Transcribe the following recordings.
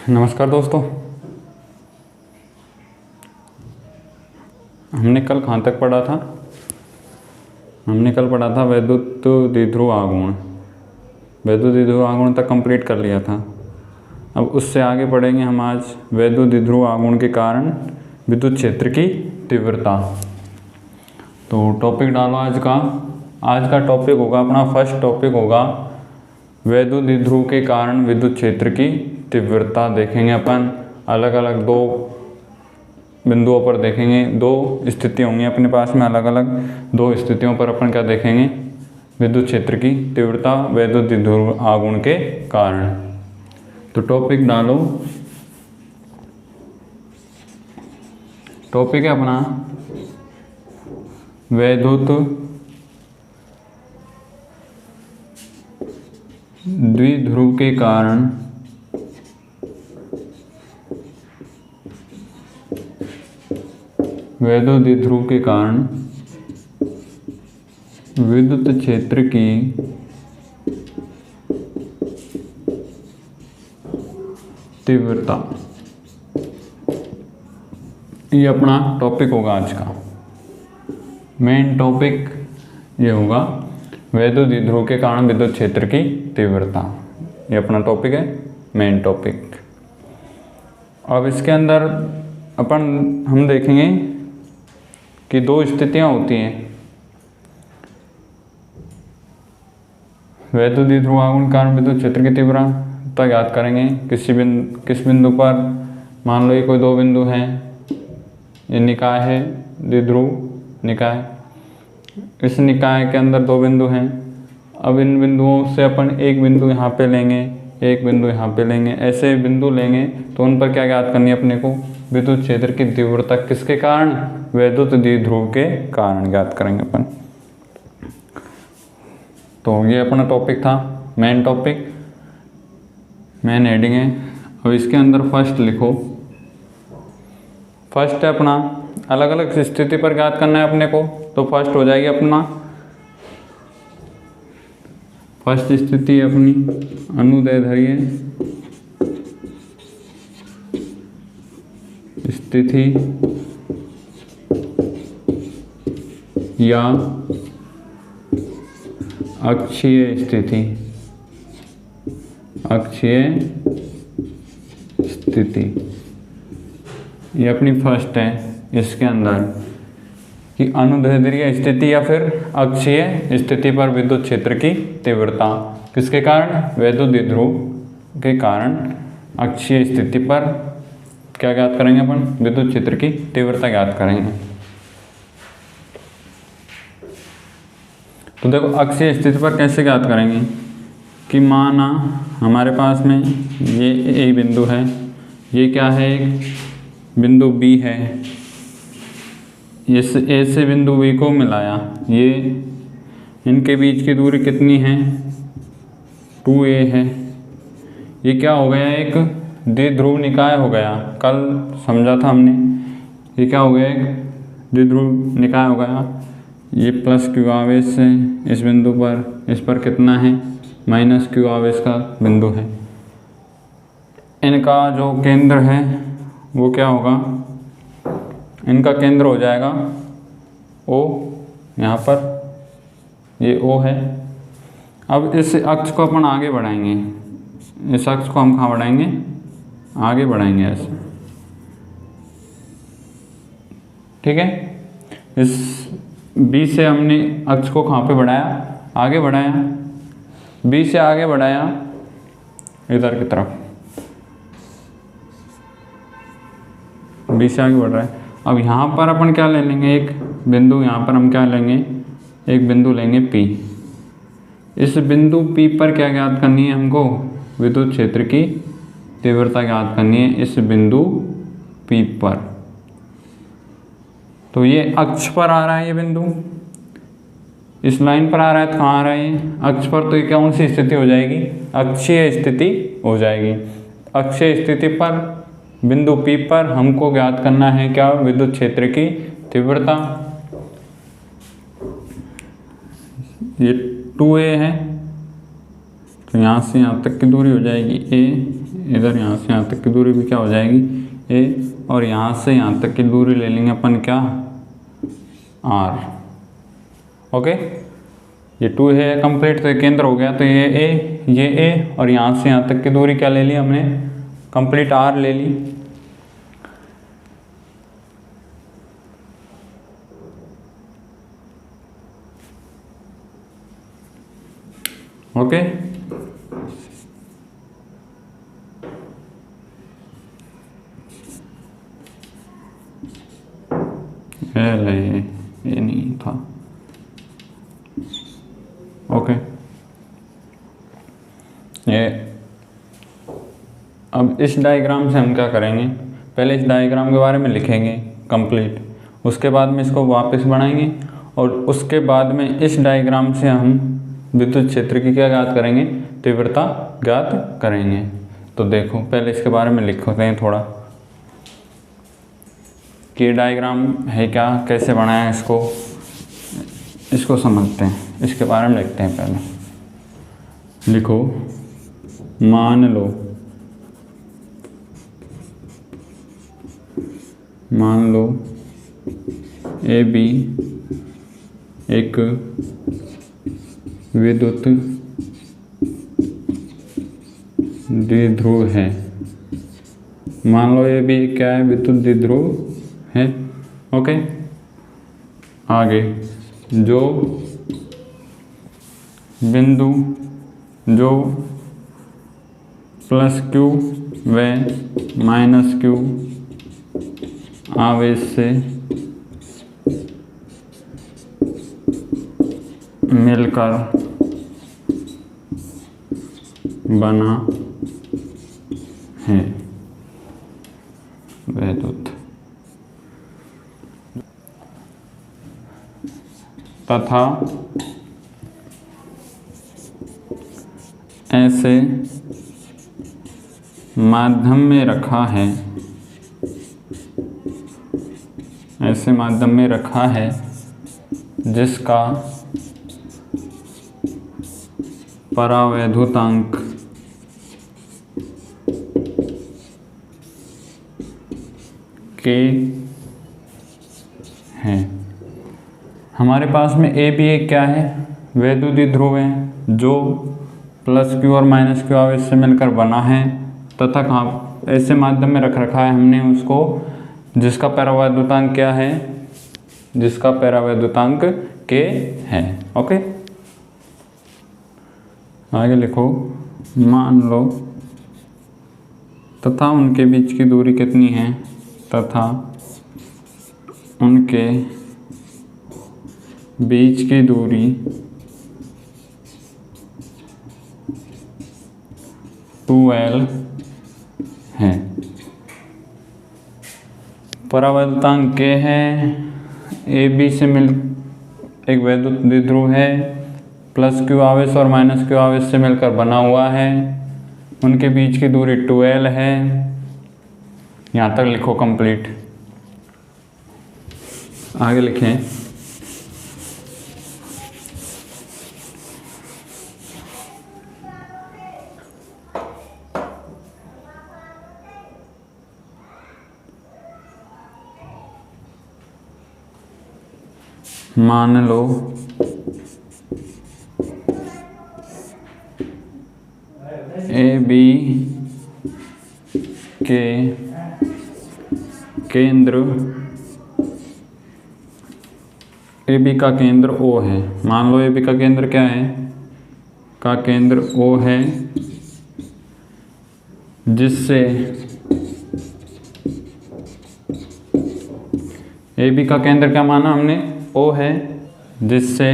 नमस्कार दोस्तों। हमने कल कहाँ तक पढ़ा था? हमने कल पढ़ा था वैद्युत द्विध्रुव आघूर्ण। वैद्युत द्विध्रुव आघूर्ण तक कंप्लीट कर लिया था। अब उससे आगे पढ़ेंगे हम आज वैद्युत द्विध्रुव आघूर्ण के कारण विद्युत क्षेत्र की तीव्रता। तो टॉपिक डालो आज का। आज का टॉपिक होगा अपना फर्स्ट टॉपिक होगा वैद्युत द्विध्रुव के कारण विद्युत क्षेत्र की तीव्रता। देखेंगे अपन अलग अलग दो बिंदुओं पर देखेंगे। दो स्थिति होंगी अपने पास में, अलग अलग दो स्थितियों पर अपन क्या देखेंगे? विद्युत क्षेत्र की तीव्रता वैद्युत द्विध्रुव आघूर्ण के कारण। तो टॉपिक डालो। टॉपिक है अपना वैद्युत द्विध्रुव के कारण वैद्युत द्विध्रुव के कारण विद्युत क्षेत्र की तीव्रता। ये अपना टॉपिक होगा आज का। मेन टॉपिक ये होगा वैद्युत द्विध्रुव के कारण विद्युत क्षेत्र की तीव्रता। ये अपना टॉपिक है, मेन टॉपिक। अब इसके अंदर हम देखेंगे कि दो स्थितियां होती हैं। वैद्युत द्विध्रुव आघूर्ण के कारण विद्युत क्षेत्र की तीव्रता ज्ञात करेंगे। किस बिंदु पर, मान लो ये कोई दो बिंदु हैं, ये निकाय है, द्विध्रुव निकाय। इस निकाय के अंदर दो बिंदु हैं। अब इन बिंदुओं से अपन एक बिंदु यहाँ पे लेंगे, एक बिंदु यहाँ पे लेंगे, ऐसे बिंदु लेंगे तो उन पर क्या ज्ञात करनी है अपने को? विद्युत क्षेत्र की तीव्रता। किसके कारण? वैद्युत द्विध्रुव के कारण ज्ञात करेंगे अपन। तो ये अपना टॉपिक था, मेन टॉपिक, मेन हेडिंग है। अब इसके अंदर फर्स्ट लिखो। फर्स्ट है अपना अलग अलग स्थिति पर ज्ञात करना है अपने को। तो फर्स्ट हो जाएगी अपना फर्स्ट स्थिति अपनी अनुदैर्ध्य स्थिति या अक्षीय स्थिति। अक्षीय स्थिति ये अपनी फर्स्ट है। इसके अंदर कि अनुदैर्ध्य स्थिति या फिर अक्षीय स्थिति पर विद्युत क्षेत्र की तीव्रता। किसके कारण? वैद्युत द्विध्रुव के कारण अक्षीय स्थिति पर क्या ज्ञात करेंगे अपन? विद्युत क्षेत्र की तीव्रता ज्ञात करेंगे। तो देखो अक्षीय स्थिति पर कैसे ज्ञात करेंगे कि माना हमारे पास में ये ए बिंदु है, ये क्या है? एक बिंदु बी है। इस ए से बिंदु बी को मिलाया, ये इनके बीच की दूरी कितनी है? 2a है। ये क्या हो गया? एक द्विध्रुव निकाय हो गया। कल समझा था हमने। ये क्या हो गया? एक द्विध्रुव निकाय हो गया। ये प्लस क्यू आवेश है इस बिंदु पर, इस पर कितना है? माइनस क्यू आवेश का बिंदु है। इनका जो केंद्र है वो क्या होगा? इनका केंद्र हो जाएगा O। यहाँ पर ये O है। अब इस अक्ष को अपन आगे बढ़ाएंगे। इस अक्ष को हम कहाँ बढ़ाएंगे? आगे बढ़ाएंगे ऐसे, ठीक है। इस B से हमने अक्ष को कहाँ पे बढ़ाया? आगे बढ़ाया। B से आगे बढ़ाया इधर की तरफ, B से आगे बढ़ रहा है। अब यहाँ पर अपन क्या ले लेंगे? एक बिंदु यहाँ पर हम क्या लेंगे? एक बिंदु लेंगे P। इस बिंदु P पर क्या ज्ञात करनी है हमको? विद्युत क्षेत्र की तीव्रता ज्ञात करनी है इस बिंदु P पर। तो ये अक्ष पर आ रहा है, ये बिंदु इस लाइन पर आ रहा है। तो कहाँ आ रहा है? ये अक्ष पर। तो ये कौन सी स्थिति हो जाएगी? अक्षीय स्थिति हो जाएगी। अक्षीय स्थिति पर बिंदु P पर हमको ज्ञात करना है क्या? विद्युत क्षेत्र की तीव्रता। ये 2a है, तो यहाँ से यहाँ तक की दूरी हो जाएगी ए, इधर यहाँ से यहाँ तक की दूरी भी क्या हो जाएगी ए, और यहाँ से यहाँ तक की दूरी ले लेंगे अपन क्या आर। ओके, ये 2 है कंप्लीट, तो ये केंद्र हो गया। तो ये ए और यहाँ से यहाँ तक की दूरी क्या ले ली हमने कंप्लीट आर ले ली। ओके, ये नहीं था। ओके, ये अब इस डायग्राम से हम क्या करेंगे, पहले इस डायग्राम के बारे में लिखेंगे कंप्लीट, उसके बाद में इसको वापस बनाएंगे और उसके बाद में इस डायग्राम से हम विद्युत क्षेत्र की क्या ज्ञात करेंगे, तीव्रता ज्ञात करेंगे। तो देखो पहले इसके बारे में लिखते हैं थोड़ा कि डायग्राम है क्या, कैसे बनाया इसको समझते हैं, इसके बारे में लिखते हैं। पहले लिखो, मान लो ए बी एक विद्युत द्विध्रुव है। मान लो ये भी क्या है, विद्युत द्विध्रुव है। ओके, आगे जो बिंदु जो प्लस क्यू व माइनस क्यू आवेश से मिलकर बना है विद्युत तथा ऐसे माध्यम में रखा है जिसका परावैद्युतांक K है। हमारे पास में ए बी एक क्या है, वैद्युत द्विध्रुव है जो प्लस क्यू और माइनस क्यू आवेश से मिलकर बना है तथा कहाँ ऐसे माध्यम में रख रखा है हमने उसको जिसका परावैद्युतांक क्या है, जिसका परावैद्युतांक K है। ओके, आगे लिखो, मान लो तथा उनके बीच की दूरी कितनी है, तथा उनके बीच की दूरी 2L है। परावैद्युतांक K है, ए बी से मिल एक वैद्युत द्विध्रुव है, प्लस क्यू आवेश और माइनस क्यू आवेश से मिलकर बना हुआ है, उनके बीच की दूरी 2L है। यहाँ तक लिखो कंप्लीट। आगे लिखें, मान लो ए बी के केंद्र ए बी का केंद्र O है। मान लो ए बी का केंद्र क्या है, का केंद्र O है, जिससे ए बी का केंद्र क्या माना हमने, O है, जिससे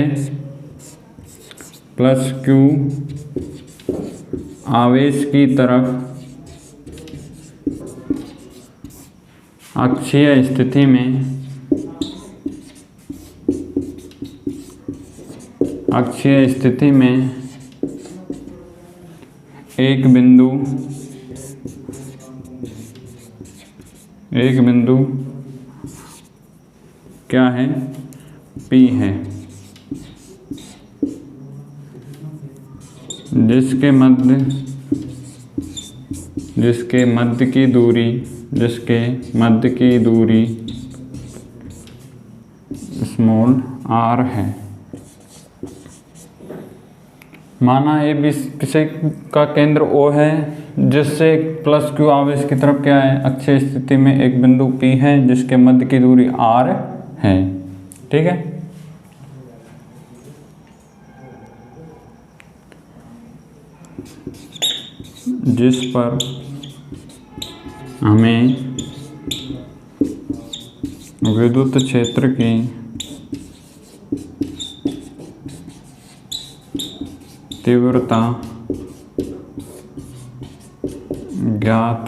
प्लस क्यू आवेश की तरफ अक्षीय स्थिति में एक बिंदु क्या है, P है। जिसके मध्य की दूरी स्मॉल r है। माना ए विषय का केंद्र O है, जिससे प्लस q आवेश की तरफ क्या है, अक्षीय स्थिति में एक बिंदु P है जिसके मध्य की दूरी r है। ठीक है, जिस पर हमें विद्युत क्षेत्र की तीव्रता ज्ञात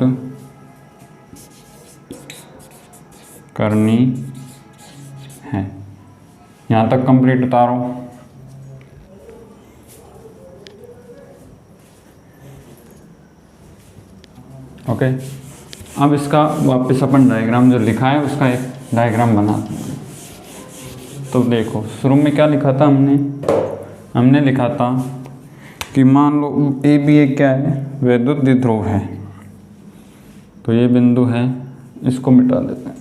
करनी है। यहाँ तक कंप्लीट उतारो। ओके, अब इसका वापस अपन डायग्राम जो लिखा है उसका एक डायग्राम बनाते हैं। तो देखो, शुरू में क्या लिखा था हमने लिखा था कि मान लो ए बी एक क्या है, विद्युत द्विध्रुव है। तो ये बिंदु है, इसको मिटा देते हैं।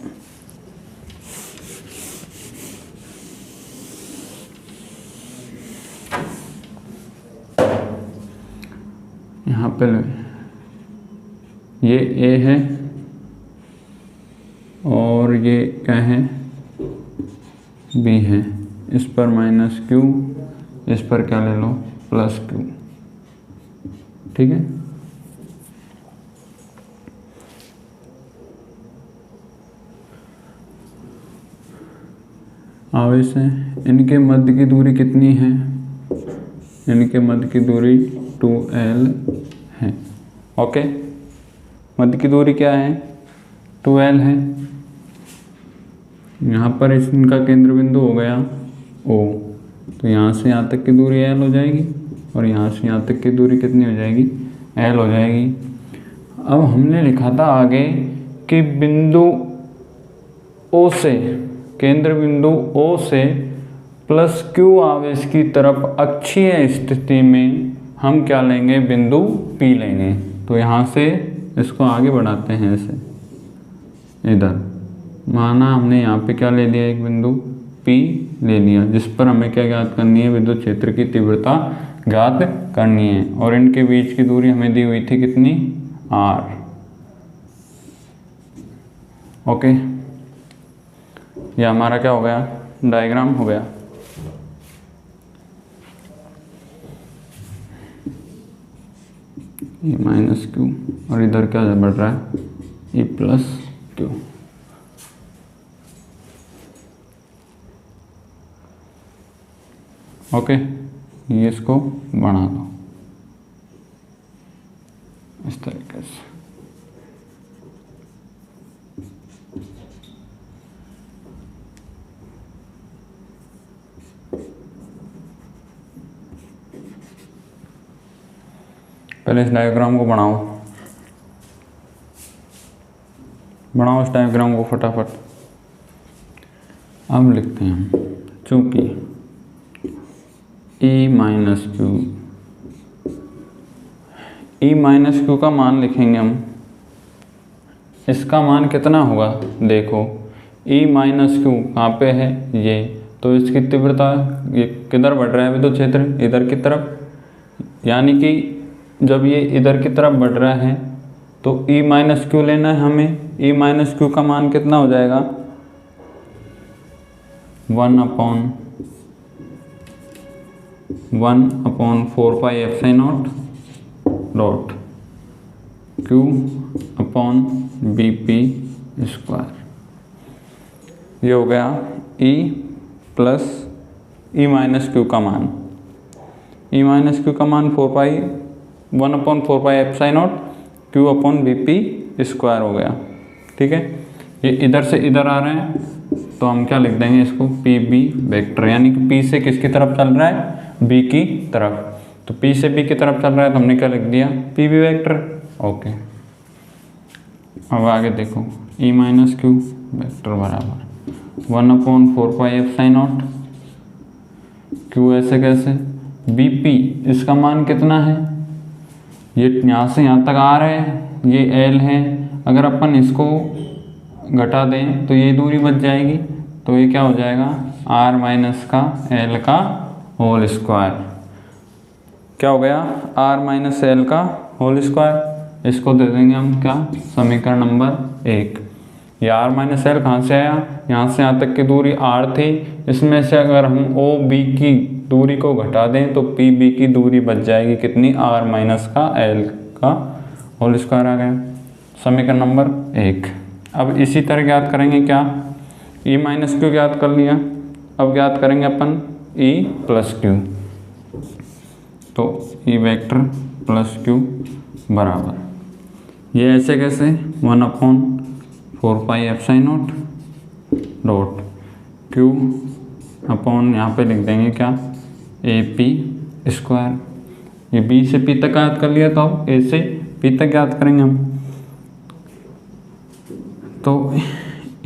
यहाँ पे ये ए है और ये क्या है, बी है। इस पर माइनस क्यू, इस पर क्या ले लो, प्लस क्यू। ठीक है, आवेश है। इनके मध्य की दूरी कितनी है, इनके मध्य की दूरी 2l है। ओके, मध्य की दूरी क्या है, 2l है। यहाँ पर इनका केंद्र बिंदु हो गया O, तो यहाँ से यहाँ तक की दूरी l हो जाएगी और यहाँ से यहाँ तक की दूरी कितनी हो जाएगी, l हो जाएगी। अब हमने लिखा था आगे कि बिंदु O से, केंद्र बिंदु O से प्लस Q आवेश की तरफ अक्षीय स्थिति में हम क्या लेंगे, बिंदु P लेंगे। तो यहाँ से इसको आगे बढ़ाते हैं ऐसे, इधर माना हमने यहाँ पे क्या ले लिया, एक बिंदु P ले लिया, जिस पर हमें क्या ज्ञात करनी है, विद्युत क्षेत्र की तीव्रता ज्ञात करनी है। और इनके बीच की दूरी हमें दी हुई थी कितनी, r। ओके, यह हमारा क्या हो गया, डायग्राम हो गया। E माइनस क्यू और इधर क्या बढ़ रहा है, E प्लस क्यू। ओके, ये इसको बना दो इस तरीके से। पहले इस डायग्राम को बनाओ इस डायग्राम को फटाफट। अब लिखते हैं, चूंकि E माइनस क्यू का मान लिखेंगे हम, इसका मान कितना होगा, देखो E माइनस क्यू कहाँ पे है, ये, तो इसकी तीव्रता ये किधर बढ़ रहा है, विद्युत क्षेत्र इधर की तरफ, यानी कि जब ये इधर की तरफ बढ़ रहा है तो E माइनस क्यू लेना है हमें। E माइनस क्यू का मान कितना हो जाएगा, 1/4 पाई epsilon not dot Q upon BP square. ये हो गया E plus E minus Q का मान। E माइनस क्यू का मान 1/4 पाई epsilon not Q upon BP square हो गया। ठीक है, ये इधर से इधर आ रहे हैं तो हम क्या लिख देंगे इसको, PB वेक्टर, यानी कि P से किसकी तरफ चल रहा है, B की तरफ। तो P से B की तरफ चल रहा है तो हमने क्या लिख दिया, PB वेक्टर। ओके, अब आगे देखो, E माइनस क्यू वेक्टर बराबर 1/4 पाई एप्सिलॉन नॉट Q, ऐसे कैसे, बी पी इसका मान कितना है, ये यहाँ से यहाँ तक आ रहा है, ये एल है। अगर अपन इसको घटा दें तो ये दूरी बच जाएगी, तो ये क्या हो जाएगा आर माइनस का एल का होल स्क्वायर। क्या हो गया आर माइनस एल का होल स्क्वायर। इसको दे देंगे हम क्या, समीकरण नंबर 1। ये आर माइनस एल कहाँ से आया, यहाँ से यहाँ तक की दूरी आर थी, इसमें से अगर हम ओ बी की दूरी को घटा दें तो पी बी की दूरी बच जाएगी कितनी, आर माइनस का एल का होल स्क्वायर आ गया, समीकरण नंबर 1। अब इसी तरह ज्ञात करेंगे क्या, ई माइनस क्यू ज्ञात कर लिया, अब ज्ञात करेंगे अपन ई प्लस क्यू। तो ई वेक्टर प्लस क्यू बराबर, ये ऐसे कैसे 1/4πε0 डॉट क्यू अपॉन यहाँ पे लिख देंगे क्या ए पी स्क्वायर। ये बी से पी तक ज्ञात कर लिया, तो अब ए से पी तक ज्ञात करेंगे हम। तो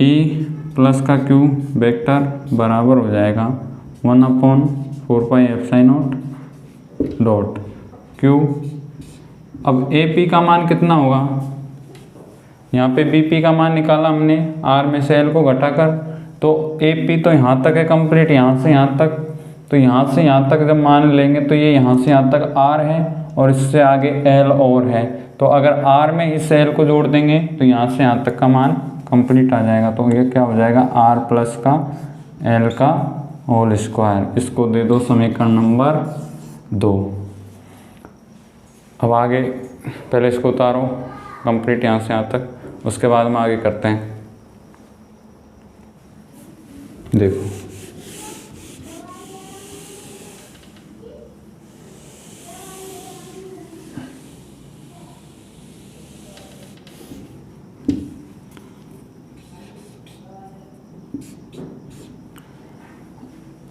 ई प्लस का क्यू वेक्टर बराबर हो जाएगा 1/4πε0 डॉट क्यू। अब ए पी का मान कितना होगा, यहाँ पे बी पी का मान निकाला हमने आर में से एल को घटाकर, तो ए पी तो यहाँ तक है कंप्लीट, यहाँ से यहाँ तक, तो यहाँ से यहाँ तक जब मान लेंगे तो ये यहाँ से यहाँ तक आर है और इससे आगे एल और है, तो अगर आर में इस एल को जोड़ देंगे तो यहाँ से यहाँ तक का मान कंप्लीट आ जाएगा। तो ये क्या हो जाएगा आर प्लस का एल का होल स्क्वायर। इसको दे दो समीकरण नंबर 2। अब आगे पहले इसको उतारो कंप्लीट यहाँ से यहाँ तक, उसके बाद में आगे करते हैं। देखो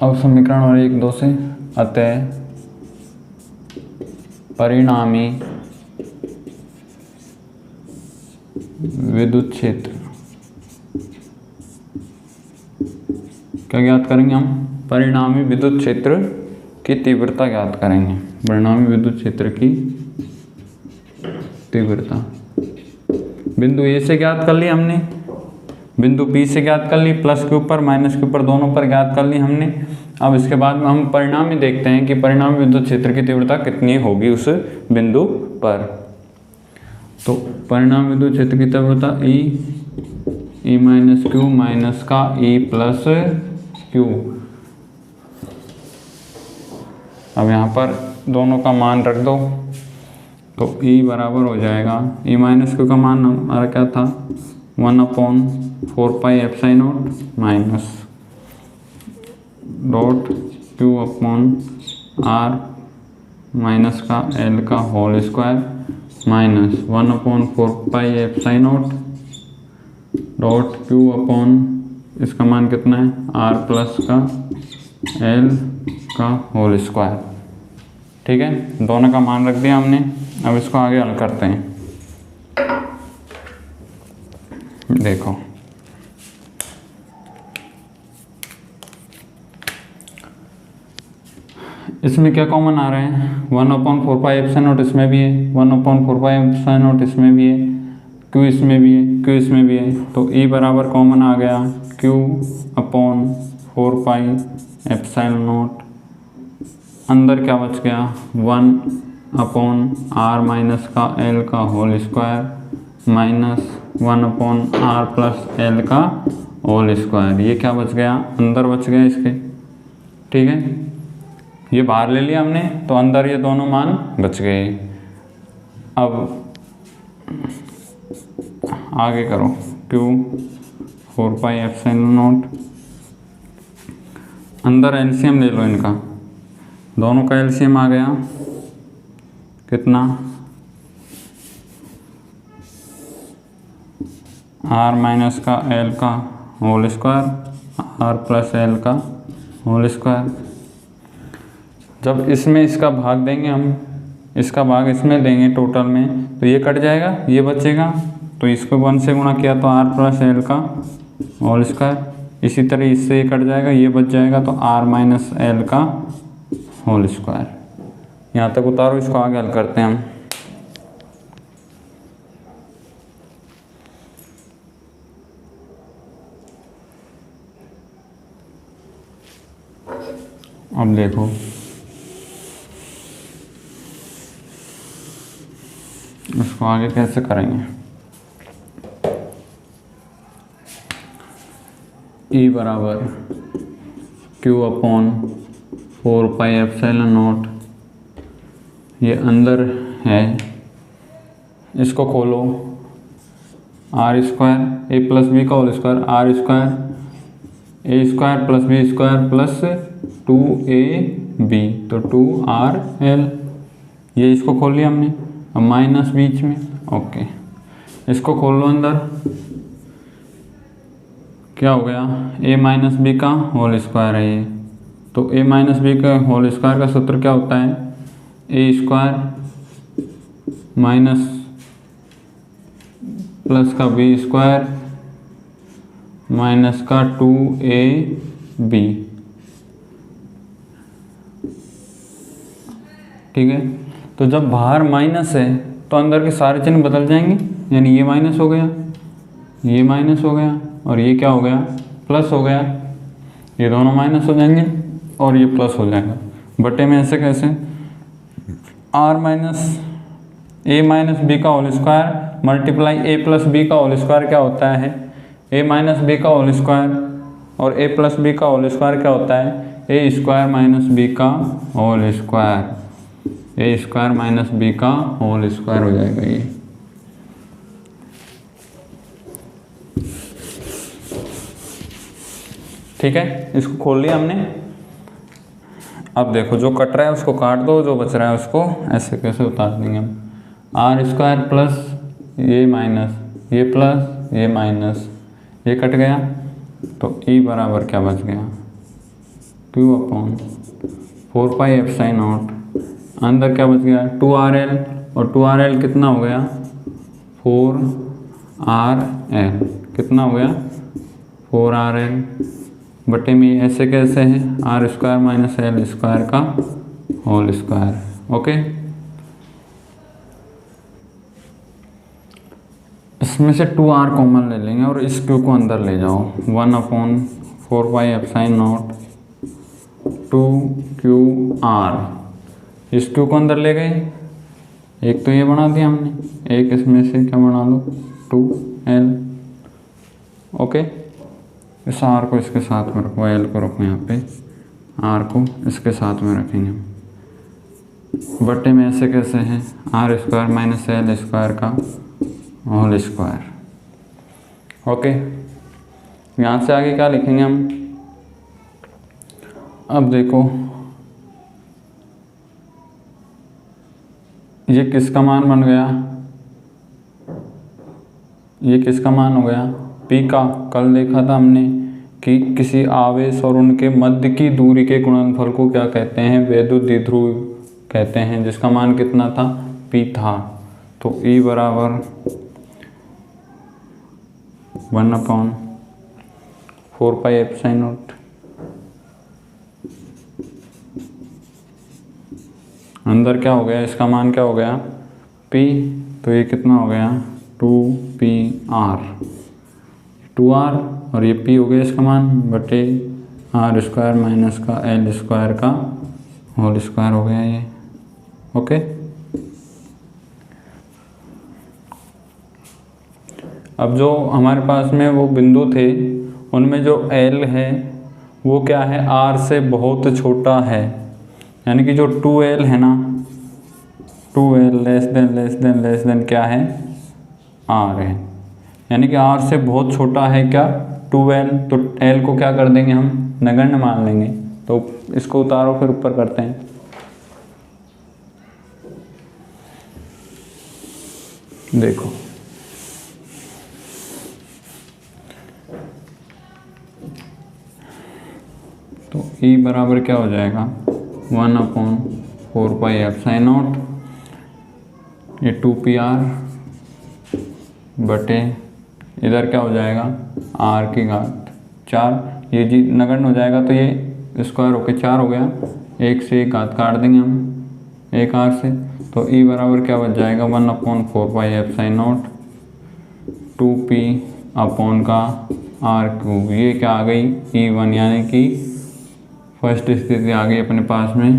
अब समीकरण और 1-2 से, अतः परिणामी विद्युत क्षेत्र क्या ज्ञात करेंगे हम, परिणामी विद्युत क्षेत्र की तीव्रता ज्ञात करेंगे। परिणामी विद्युत क्षेत्र की तीव्रता बिंदु ए से ज्ञात कर ली हमने, बिंदु बी से ज्ञात कर ली, प्लस के ऊपर माइनस के ऊपर दोनों पर ज्ञात कर ली हमने। अब इसके बाद में हम परिणामी देखते हैं कि परिणामी विद्युत क्षेत्र की तीव्रता कितनी होगी उस बिंदु पर। तो परिणामी विद्युत क्षेत्र की तीव्रता ई माइनस क्यू माइनस का ई प्लस क्यू। अब यहाँ पर दोनों का मान रख दो, तो ई बराबर हो जाएगा, ई माइनस क्यू का मान हमारा क्या था 1/4πε0 minus dot Q upon R minus का एल का whole square minus 1/4πε0 dot Q upon इसका मान कितना है आर प्लस का एल का होल स्क्वायर। ठीक है, दोनों का मान रख दिया हमने। अब इसको आगे हल करते हैं। देखो इसमें क्या कॉमन आ रहे हैं, 1/4πε0 इसमें भी है, 1/4πε0 इसमें भी है, क्यू इसमें भी है, क्यू इसमें भी है। तो ई बराबर कॉमन आ गया Q/4πε0। अंदर क्या बच गया 1/r माइनस का एल का whole square minus 1/r plus L का होल स्क्वायर। ये क्या बच गया, अंदर बच गया इसके। ठीक है, ये बाहर ले लिया हमने, तो अंदर ये दोनों मान बच गए। अब आगे करो Q/4πε0, अंदर एलसीएम ले लो इनका, दोनों का एलसीएम आ गया कितना r माइनस का एल का whole square r plus L का होल स्क्वायर। जब इसमें इसका भाग देंगे हम, इसका भाग इसमें देंगे टोटल में, तो ये कट जाएगा, ये बचेगा, तो इसको 1 से गुणा किया तो r प्लस एल का होल स्क्वायर। इसी तरह इससे ये कट जाएगा, ये बच जाएगा, तो r माइनस एल का होल स्क्वायर। यहाँ तक उतारो, इसको आगे हल करते हैं हम। अब देखो इसको आगे कैसे करेंगे। E बराबर Q अपॉन 4πε0, ये अंदर है, इसको खोलो, R square A plus B का whole square, R square A square plus B square plus 2ab, तो 2rl, ये इसको खोल लिया हमने। अब माइनस बीच में, ओके, इसको खोल लो अंदर, क्या हो गया, a माइनस बी का होल स्क्वायर है ये, तो a माइनस बी का होल स्क्वायर का सूत्र क्या होता है, ए स्क्वायर माइनस प्लस का बी स्क्वायर माइनस का 2ab, ठीक है। तो जब बाहर माइनस है तो अंदर के सारे चिन्ह बदल जाएंगे, यानी ये माइनस हो गया, ये माइनस हो गया, और ये क्या हो गया, प्लस हो गया, ये दोनों माइनस हो जाएंगे और ये प्लस हो जाएगा। बटे में ऐसे कैसे, R minus A minus B का whole square multiply A plus B का होल स्क्वायर क्या होता है, ए माइनस बी का होल स्क्वायर, और ए प्लस बी का होल स्क्वायर क्या होता है, ए स्क्वायर माइनस बी का whole square, A square minus B का होल स्क्वायर हो जाएगा ये। ठीक है, इसको खोल लिया हमने। अब देखो जो कट रहा है उसको काट दो, जो बच रहा है उसको ऐसे कैसे उतार देंगे हम, आर स्क्वायर प्लस ये माइनस ये प्लस ये माइनस, ये कट गया, तो ई बराबर क्या बच गया, Q अपॉन 4πε0, अंदर क्या बच गया 2rl, और 2rl कितना हो गया 4rl, कितना हो गया 4rl, बटे में ऐसे कैसे है, R square minus L square का होल स्क्वायर। ओके, इसमें से 2r कॉमन ले लेंगे और इस Q को अंदर ले जाओ, 1 अपॉन 4πε0 2QR, इस Q को अंदर ले गए, एक तो ये बना दिया हमने, एक इसमें से क्या बना लो 2l। ओके, इस R को इसके साथ में रखो, L को रखो यहाँ पे, R को इसके साथ में रखेंगे हम। बटे में ऐसे कैसे हैं, R square minus L square का होल स्क्वायर। ओके, यहाँ से आगे क्या लिखेंगे हम, अब देखो ये किसका मान बन गया, ये किसका मान हो गया, P का। कल देखा था हमने कि किसी आवेश और उनके मध्य की दूरी के गुणनफल को क्या कहते हैं, वैद्युत द्विध्रुव कहते हैं, जिसका मान कितना था, P था। तो E बराबर 1 अपॉन 4πε0, अंदर क्या हो गया, इसका मान क्या हो गया P, तो ये कितना हो गया 2PR, 2R, और ये P हो गया इसका मान, बटे आर स्क्वायर माइनस का एल स्क्वायर का होल स्क्वायर हो गया ये। ओके, अब जो हमारे पास में वो बिंदु थे उनमें जो L है वो क्या है, R से बहुत छोटा है, यानी कि जो 2L है ना, 2L लेस देन क्या है, R है, यानी कि R से बहुत छोटा है क्या 2L, तो L को क्या कर देंगे हम, नगण्य मान लेंगे। तो इसको उतारो फिर ऊपर करते हैं, देखो तो E बराबर क्या हो जाएगा 1 अपॉन 4πε0, ये 2PR बटे इधर क्या हो जाएगा R की घात 4, ये जी नगण्य हो जाएगा तो ये स्क्वायर होके 4 हो गया, एक से एक घात काट देंगे हम, एक आर्क से, तो ई बराबर क्या बच जाएगा 1/4πε0 2p अपॉन का आर क्यूब। ये क्या आ गई E1, यानी कि फर्स्ट स्थिति आ गई अपने पास में,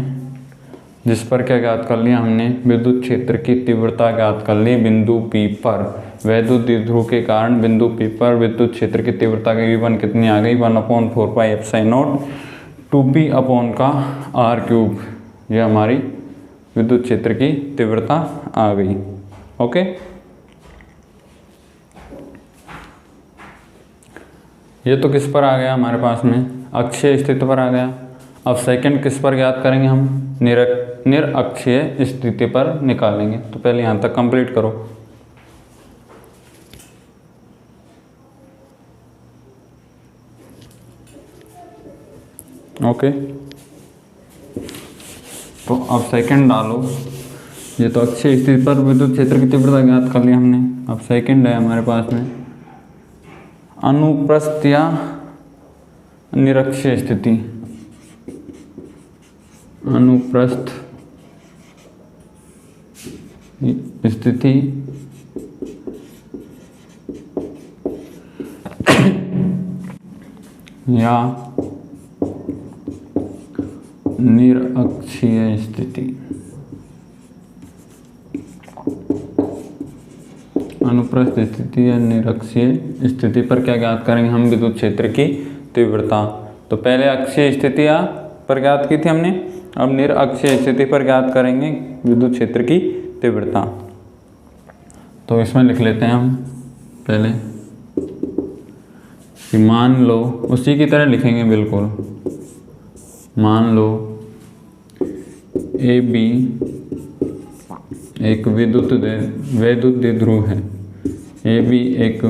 जिस पर क्या ज्ञात कर लिया हमने, विद्युत क्षेत्र की तीव्रता ज्ञात कर ली बिंदु P पर। वैद्युत द्विध्रुव के कारण बिंदु P पर विद्युत क्षेत्र की तीव्रता की V1 कितनी आ गई 1/4πε0 2p अपॉन का आर क्यूब। ये हमारी विद्युत क्षेत्र की तीव्रता आ गई। ओके, ये तो किस पर आ गया हमारे पास में, अक्षीय स्थिति पर आ गया। अब सेकंड किस पर ज्ञात करेंगे हम, निरअक्षीय स्थिति पर निकालेंगे। तो पहले यहाँ तक कंप्लीट करो। ओके, तो अब सेकंड डालो। ये तो अक्षीय स्थिति पर विद्युत क्षेत्र की तीव्रता ज्ञात कर ली हमने। अब सेकंड है हमारे पास में अनुप्रस्थ या निरक्षीय स्थिति। अनुप्रस्थ स्थिति या निरअक्षीय स्थिति। अनुप्रस्थ स्थिति या निरक्षीय स्थिति पर क्या ज्ञात करेंगे हम, विद्युत क्षेत्र की तीव्रता। तो पहले अक्षीय स्थिति पर ज्ञात की थी हमने, अब निरअक्षीय स्थिति पर ज्ञात करेंगे विद्युत क्षेत्र की तीव्रता। तो इसमें लिख लेते हैं हम पहले कि मान लो, उसी की तरह लिखेंगे बिल्कुल, मान लो AB एक वैद्युत द्विध्रुव है। AB एक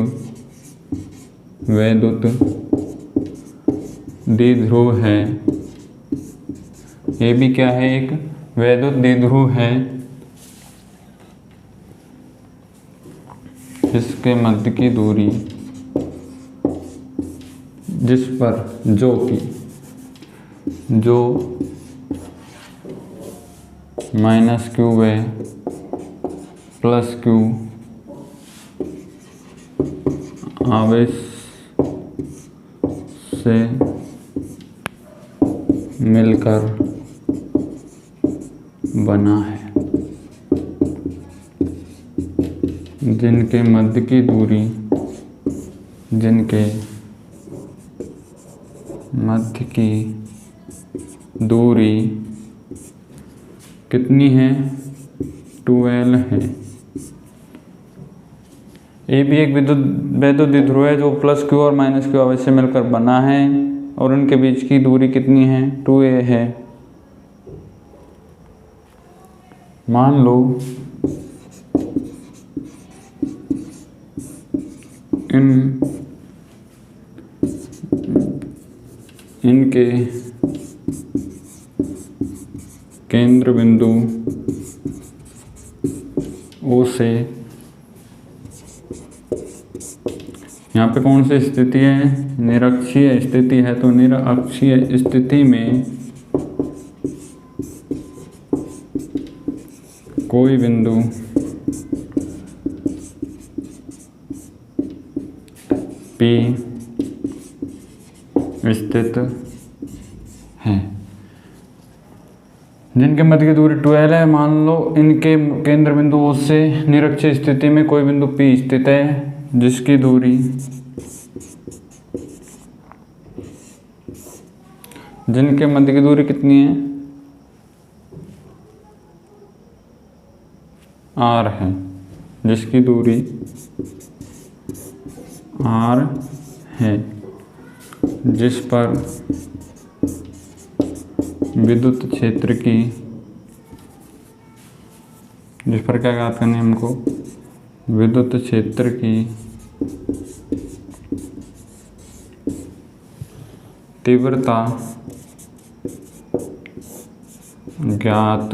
वैद्युत द्विध्रुव है। AB क्या है, एक वैद्युत द्विध्रुव है जिसके मध्य की दूरी, जिस पर जो -q है +q आवेश से मिलकर बना है, जिनके मध्य की दूरी, कितनी है, 12 है। ए भी एक वैद्युत द्विध्रुव है जो +q और -q आवेश से मिलकर बना है और उनके बीच की दूरी कितनी है, 2a है। मान लो इनके केंद्र बिंदु O से, यहाँ पे कौन सी स्थिति है, निरक्षीय स्थिति है, तो निरक्षीय स्थिति में कोई बिंदु P स्थित है जिनके मध्य की दूरी 12 है। मान लो इनके केंद्र बिंदु O से निरक्षीय स्थिति में कोई बिंदु P स्थित है जिसकी दूरी, जिनके मध्य की दूरी कितनी है, R है, जिसकी दूरी R है, जिस पर विद्युत क्षेत्र की, जिस पर क्या ज्ञात करनी है हमको, विद्युत क्षेत्र की तीव्रता ज्ञात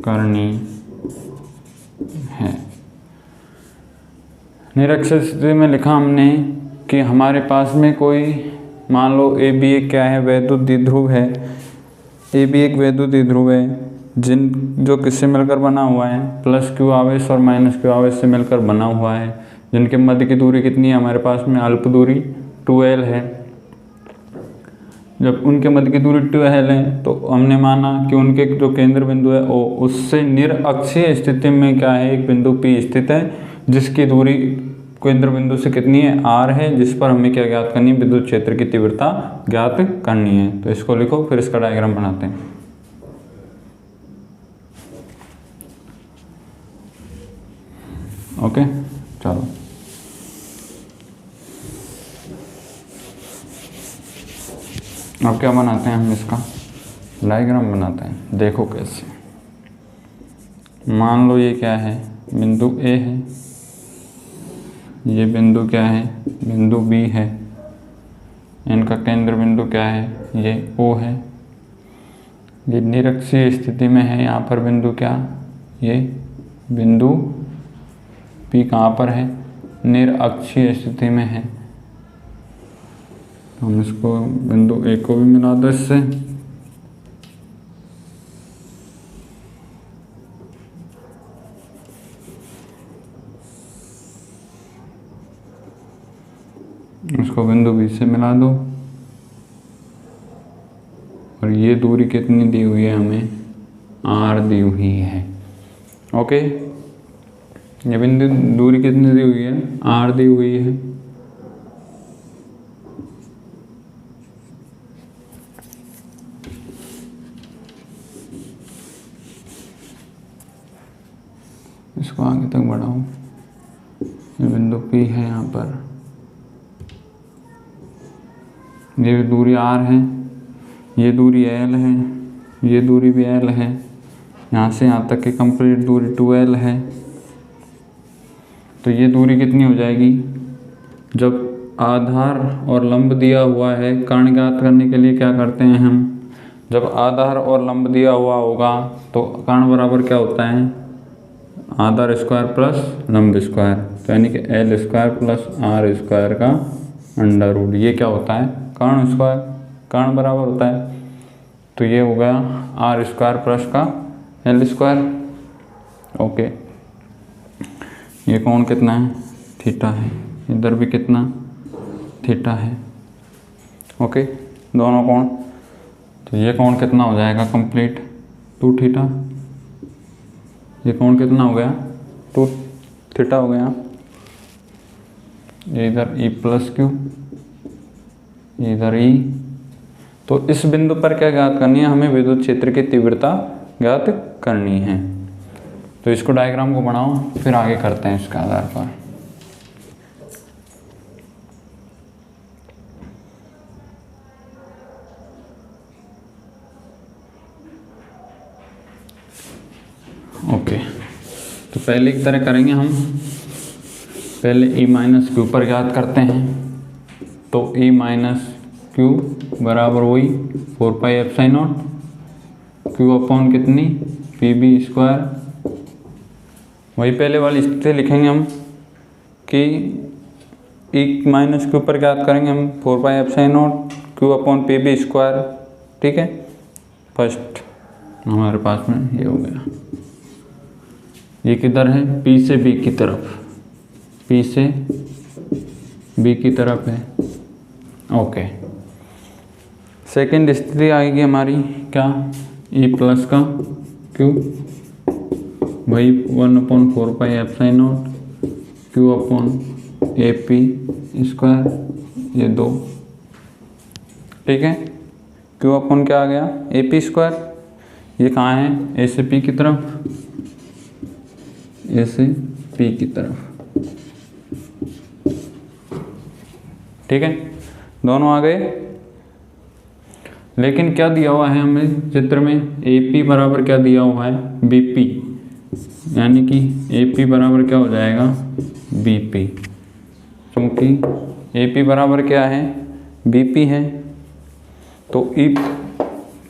करनी है। निरक्षीय स्थिति में लिखा हमने कि हमारे पास में कोई, मान लो AB क्या है, वैद्युत द्विध्रुव है ए भी एक वैद्युत द्विध्रुव है जो किससे मिलकर बना हुआ है, प्लस क्यू आवेश और माइनस क्यू आवेश से मिलकर बना हुआ है, जिनके मध्य की दूरी कितनी है हमारे पास में, अल्प दूरी 2l है। जब उनके मध्य की दूरी 2l है तो हमने माना कि उनके जो केंद्र बिंदु है ओ उससे निरअक्षीय स्थिति में क्या है, एक बिंदु P स्थित है जिसकी दूरी केंद्र बिंदु से कितनी है, r है, जिस पर हमें क्या ज्ञात करनी है, विद्युत क्षेत्र की तीव्रता ज्ञात करनी है। तो इसको लिखो, फिर इसका डायग्राम बनाते हैं। ओके चलो, अब क्या बनाते हैं हम, इसका डायग्राम बनाते हैं। देखो कैसे, मान लो ये क्या है, बिंदु A है, ये बिंदु क्या है, बिंदु B है, इनका केंद्र बिंदु क्या है, ये O है, ये निरक्षीय स्थिति में है। यहाँ पर बिंदु क्या, ये बिंदु P कहाँ पर है, निरअक्षीय स्थिति में है। हम इसको बिंदु A को भी मिला दो इससे, इसको बिंदु B से मिला दो, और ये दूरी कितनी दी हुई है हमें, r दी हुई है। ओके, ये बिंदु दूरी कितनी दी हुई है, r दी हुई है। इसको आगे तक बढ़ाओ, ये बिंदु P है, यहाँ पर ये दूरी r है, ये दूरी l है, ये दूरी भी l है, यहाँ से यहाँ तक की कंप्लीट दूरी 2l है। तो ये दूरी कितनी हो जाएगी, जब आधार और लंब दिया हुआ है, कर्ण ज्ञात करने के लिए क्या करते हैं हम, जब आधार और लंब दिया हुआ होगा तो कर्ण बराबर क्या होता है, आधार स्क्वायर प्लस लंब स्क्वायर, तो यानी कि l square plus r square का अंडर रूट। ये क्या होता है, कर्ण स्क्वायर, कर्ण बराबर होता है, तो ये हो गया r स्क्वायर प्लस का l स्क्वायर। ओके, ये कोण कितना है, थीटा है, इधर भी कितना, थीटा है। ओके, दोनों कोण, तो ये कोण कितना हो जाएगा कंप्लीट, 2 थीटा। ये कोण कितना हो गया, 2 थीटा हो गया। ये इधर E प्लस क्यू, इधर E। तो इस बिंदु पर क्या ज्ञात करनी है, हमें विद्युत क्षेत्र की तीव्रता ज्ञात करनी है। तो इसको डायग्राम को बनाओ, फिर आगे करते हैं इसके आधार पर। ओके, तो पहले की तरह करेंगे हम, पहले E माइनस क्यू पर ज्ञात करते हैं। तो E माइनस क्यू बराबर वही 4 pi epsilon naught Q upon कितनी, पी बी स्क्वायर। वही पहले वाली स्थिति लिखेंगे हम कि E माइनस क्यू पर ज्ञात करेंगे हम 4 pi epsilon naught Q upon P B square. ठीक है, फर्स्ट हमारे पास में ये हो गया। ये किधर है, P से B की तरफ, P से B की तरफ है। ओके, सेकेंड स्थिति आएगी हमारी क्या, E प्लस का Q, वही 1/4 पाई epsilon not Q upon A P square, ये 2। ठीक है, Q अपॉन क्या आ गया, ए पी स्क्वायर। ये कहाँ है, A से P की तरफ, A से P की तरफ। ठीक है, दोनों आ गए। लेकिन क्या दिया हुआ है हमें चित्र में, AP बराबर क्या दिया हुआ है, BP, यानी कि AP बराबर क्या हो जाएगा, BP, क्योंकि AP बराबर क्या है, BP है। तो E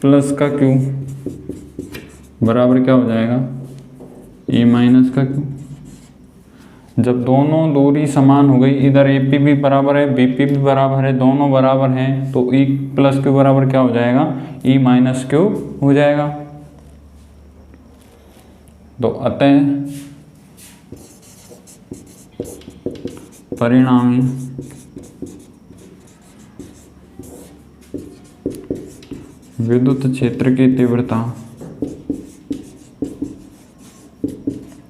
प्लस का Q बराबर क्या हो जाएगा, E माइनस का Q। जब दोनों दूरी समान हो गई, इधर ए पी भी बराबर है, बी पी भी बराबर है, दोनों बराबर हैं, तो ई प्लस क्यू बराबर क्या हो जाएगा, ई माइनस क्यू हो जाएगा। तो अतः परिणामी विद्युत क्षेत्र की तीव्रता,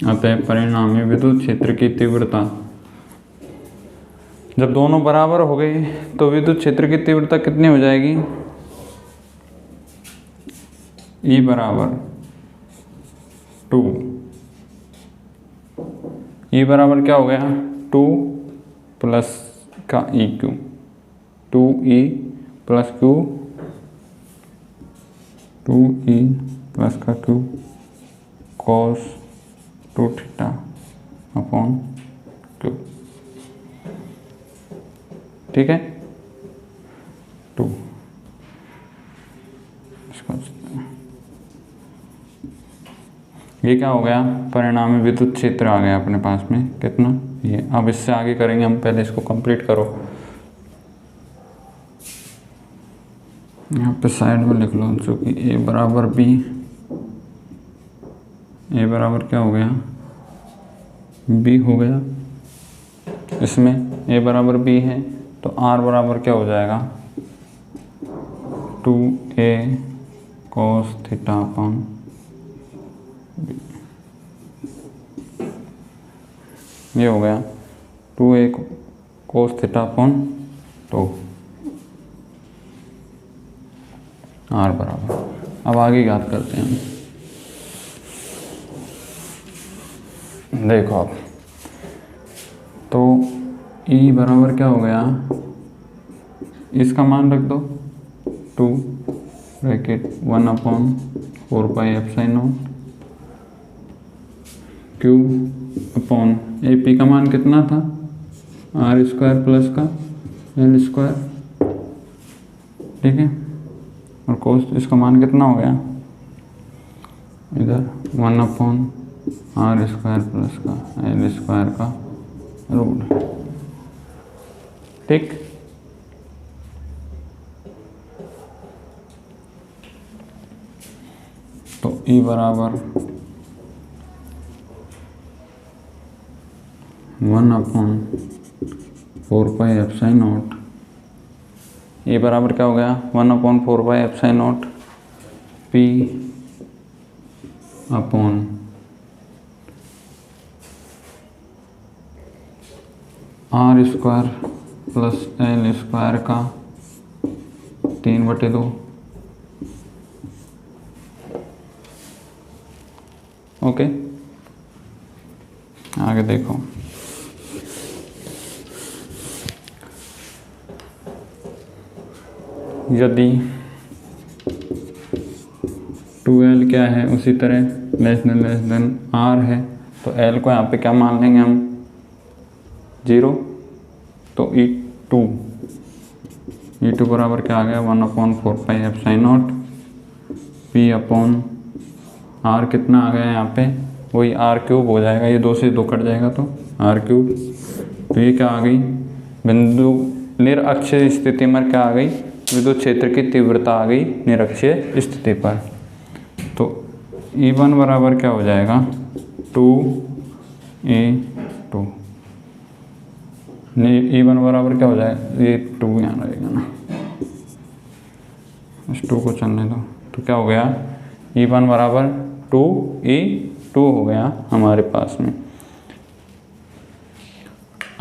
अतः परिणामी विद्युत क्षेत्र की तीव्रता, जब दोनों बराबर हो गए तो विद्युत क्षेत्र की तीव्रता कितनी हो जाएगी, ई बराबर 2, ई बराबर क्या हो गया 2 प्लस का E Q, 2e plus Q, 2e plus का Q cos 2 theta upon Q. ठीक है, 2 ये क्या हो गया, परिणामी विद्युत क्षेत्र आ गया अपने पास में कितना ये। अब इससे आगे करेंगे हम, पहले इसको कंप्लीट करो। यहाँ पे साइड में लिख लो, जो कि ए बराबर बी, ए बराबर क्या हो गया बी हो गया, इसमें ए बराबर बी है तो आर बराबर क्या हो जाएगा 2a cos theta upon B. ये हो गया 2a cos theta upon 2 are बराबर। अब आगे याद करते हैं हम, देखो अब तो E बराबर क्या हो गया, इसका मान रख दो 2 bracket 1 upon 4 pi epsilon naught Q upon A P का मान कितना था आर स्क्वायर प्लस का एल स्क्वायर। ठीक है, और कोस इसका मान कितना हो गया इधर 1 अपॉन आर स्क्वायर प्लस का एल स्क्वायर का रूट। ठीक, तो E बराबर 1 upon 4 pi epsilon naught, E बराबर क्या हो गया 1 upon 4 pi epsilon naught P upon R square plus L square का 3/2। ओके, आगे देखो यदि 2l क्या है उसी तरह लेस देन r है तो l को यहाँ पे क्या मान लेंगे हम 0, तो E2 बराबर क्या आ गया 1 upon 4 pi epsilon naught P upon R कितना आ गया यहाँ पे वही R क्यूब हो जाएगा, ये 2 से 2 कट जाएगा तो R क्यूब। तो ये क्या आ गई बिंदु निरअक्षीय स्थिति में क्या आ गई विद्युत क्षेत्र की तीव्रता आ गई निरअक्षीय स्थिति पर। तो E1 बराबर क्या हो जाएगा 2A2, E1 बराबर क्या हो जाएगा ये 2 यहाँ रहेगा ना, इस 2 को चलने दो। तो क्या हो गया E1 बराबर 2E2 हो गया हमारे पास में।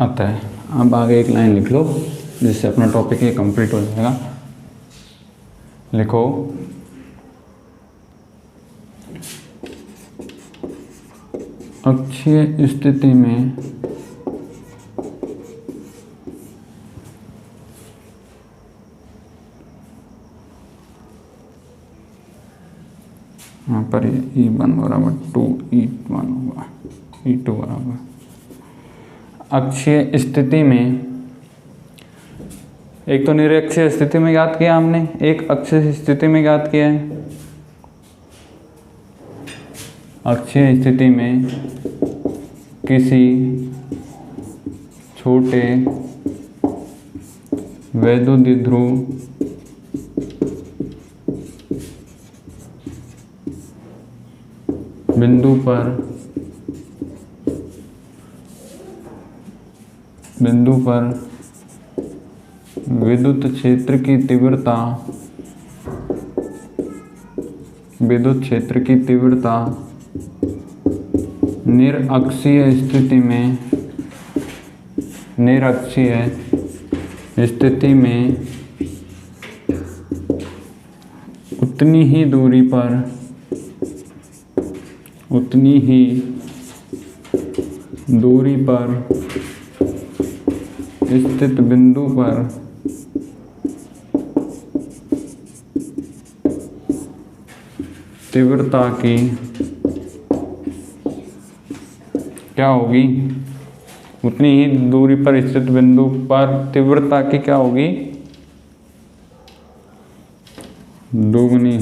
अतः अब आगे एक लाइन लिख लो जिससे अपना टॉपिक ये कंप्लीट हो जाएगा। लिखो अक्षीय स्थिति में यहाँ पर E1 बराबर 2E1 होगा, E2 बराबर अक्षीय स्थिति में, एक तो निरक्षीय स्थिति में ज्ञात किया हमने, एक अक्षीय स्थिति में ज्ञात किया है। अक्षीय स्थिति में किसी छोटे वैद्युतद्विध्रुव बिंदु पर विद्युत क्षेत्र की तीव्रता निरअक्षीय स्थिति में उतनी ही दूरी पर स्थित बिंदु पर तीव्रता की क्या होगी, उतनी ही दूरी पर स्थित बिंदु पर तीव्रता की क्या होगी, दोगुनी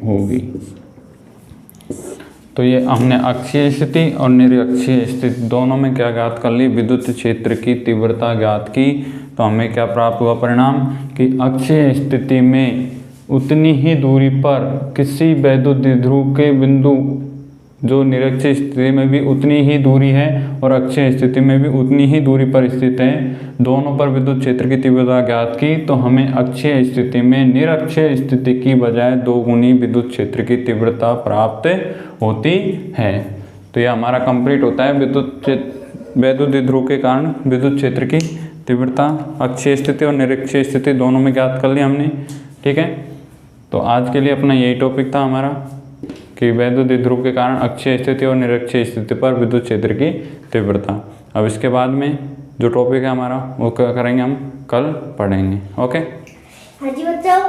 होगी। तो ये हमने अक्षीय स्थिति और निरअक्षीय स्थिति दोनों में क्या ज्ञात कर ली, विद्युत क्षेत्र की तीव्रता ज्ञात की। तो हमें क्या प्राप्त हुआ परिणाम कि अक्षीय स्थिति में उतनी ही दूरी पर किसी वैद्युत द्विध्रुव के बिंदु जो निरक्षीय स्थिति में भी उतनी ही दूरी है और अक्षीय स्थिति में भी उतनी ही दूरी पर स्थित है, दोनों पर विद्युत क्षेत्र की तीव्रता ज्ञात की। तो हमें अक्षीय स्थिति में निरक्षीय स्थिति की बजाय दोगुनी विद्युत क्षेत्र की तीव्रता प्राप्त होती है। तो यह हमारा कंप्लीट होता है वैद्युत द्विध्रुव के कारण विद्युत क्षेत्र की तीव्रता अक्षीय स्थिति और निरक्षीय स्थिति दोनों में ज्ञात कर लिया हमने। ठीक है, तो आज के लिए अपना यही टॉपिक था हमारा कि वैद्युत द्विध्रुव के कारण अक्षीय स्थिति और निरक्षीय स्थिति पर विद्युत क्षेत्र की तीव्रता। अब इसके बाद में जो टॉपिक है हमारा वो क्या करेंगे, हम कल पढ़ेंगे। ओके। हाँ जी बच्चों।